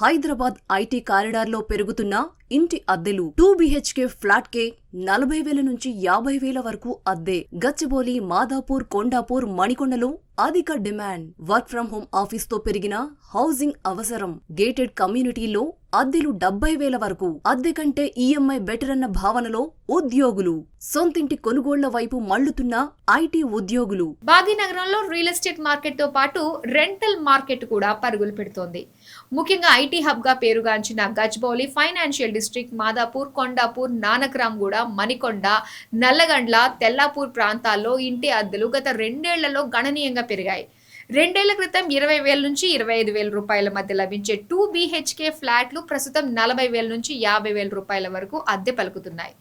Hyderabad IT కారిడార్లో పెరుగుతున్న ఇంటి అద్దెలు 2 BHK ఫ్లాట్ కే 40,000 నుంచి 50,000 వరకు అద్దె. గచ్చిబౌలి, మాదాపూర్, కొండాపూర్, మణికొండలో అధిక demand. Work from home office తో పెరిగిన హౌసింగ్ అవసరం. గేటెడ్ కమ్యూనిటీలో అద్దెలు 70,000 వరకు. అద్దె కంటే ఈఎంఐ బెటర్ అన్న భావనలో ఉద్యోగులు. సొంతింటి కొనుగోళ్ల వైపు మళ్లుతున్న ఐటీ ఉద్యోగులు. భాగ్యనగరంలో రియల్ ఎస్టేట్ మార్కెట్ తో పాటు రెంటల్ మార్కెట్ కూడా పరుగులు పెడుతోంది. ముఖ్యంగా ఐటీ హబ్ గా పేరుగాంచిన గచ్చిబౌలి, ఫైనాన్షియల్ డిస్ట్రిక్ట్, మాదాపూర్, కొండాపూర్, నానక్రామ్గూడ, మణికొండ, నల్లగండ్ల, తెల్లాపూర్ ప్రాంతాల్లో ఇంటి అద్దెలు గత 2 ఏళ్లలో గణనీయంగా పెరిగాయి. 2 ఏళ్ల క్రితం 20,000 నుంచి 25,000 రూపాయల మధ్య లభించే 2 BHK ఫ్లాట్లు ప్రస్తుతం 40,000 నుంచి 50,000 రూపాయల వరకు అద్దె పలుకుతున్నాయి.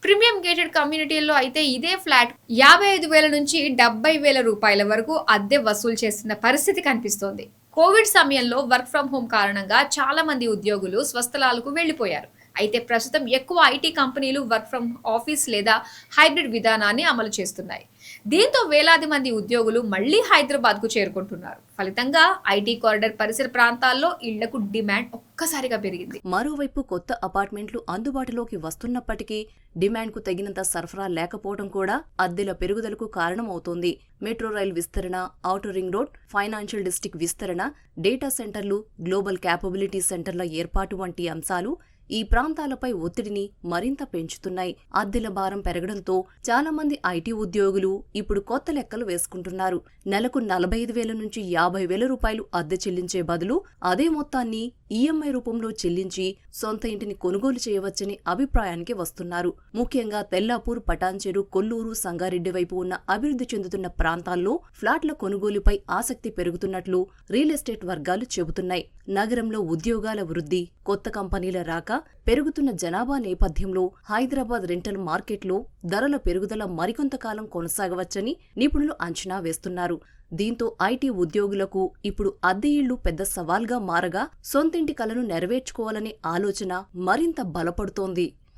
ప్రీమియం గేటెడ్ కమ్యూనిటీల్లో అయితే ఇదే ఫ్లాట్ 55,000 నుంచి 70,000 రూపాయల వరకు అద్దె వసూలు చేస్తున్న పరిస్థితి కనిపిస్తోంది. కోవిడ్ సమయంలో వర్క్ ఫ్రం హోం కారణంగా చాలా మంది ఉద్యోగులు స్వస్థలాలకు వెళ్లిపోయారు. అయితే ప్రస్తుతం ఎక్కువ ఐటీ కంపెనీలు వర్క్ ఫ్రం ఆఫీస్ లేదా హైబ్రిడ్ విధానాన్ని అమలు చేస్తున్నాయి. దీంతో వేలాది మంది ఉద్యోగులు మళ్లీ హైదరాబాద్ కు చేరుకుంటున్నారు. ఫలితంగా ఐటీ కారిడార్ పరిసర ప్రాంతాల్లో ఇళ్లకు డిమాండ్ ఒక్కసారిగా పెరిగింది. మరోవైపు కొత్త అపార్ట్మెంట్లు అందుబాటులోకి వస్తున్నప్పటికీ డిమాండ్ కు తగినంత సరఫరా లేకపోవడం కూడా అద్దెల పెరుగుదలకు కారణమవుతోంది. మెట్రో రైల్ విస్తరణ, outer ring road, financial district విస్తరణ, డేటా సెంటర్లు, గ్లోబల్ క్యాపబిలిటీ సెంటర్ల ఏర్పాటు వంటి అంశాలు ఈ ప్రాంతాలపై ఒత్తిడిని మరింత పెంచుతున్నాయి. అద్దెల భారం పెరగడంతో చాలా మంది ఐటీ ఉద్యోగులు ఇప్పుడు కొత్త లెక్కలు వేసుకుంటున్నారు. నెలకు 45,000 నుంచి 50,000 రూపాయలు అద్దె చెల్లించే బదులు అదే మొత్తాన్ని ఈఎంఐ రూపంలో చెల్లించి సొంత ఇంటిని కొనుగోలు చేయవచ్చని అభిప్రాయానికి వస్తున్నారు. ముఖ్యంగా తెల్లాపూర్, పటాన్చెరు, కొల్లూరు, సంగారెడ్డి వైపు ఉన్న అభివృద్ధి చెందుతున్న ప్రాంతాల్లో ఫ్లాట్ల కొనుగోలుపై ఆసక్తి పెరుగుతున్నట్లు రియల్ ఎస్టేట్ వర్గాలు చెబుతున్నాయి. నగరంలో ఉద్యోగాల వృద్ధి, కొత్త కంపెనీల రాక, పెరుగుతున్న జనాభా నేపథ్యంలో హైదరాబాద్ రెంటల్ మార్కెట్లో ధరల పెరుగుదల మరికొంతకాలం కొనసాగవచ్చని నిపుణులు అంచనా వేస్తున్నారు. దీంతో ఐటీ ఉద్యోగులకు ఇప్పుడు అద్దె ఇళ్లు పెద్ద సవాల్గా మారగా సొంతింటి కలను నెరవేర్చుకోవాలనే ఆలోచన మరింత బలపడుతోంది.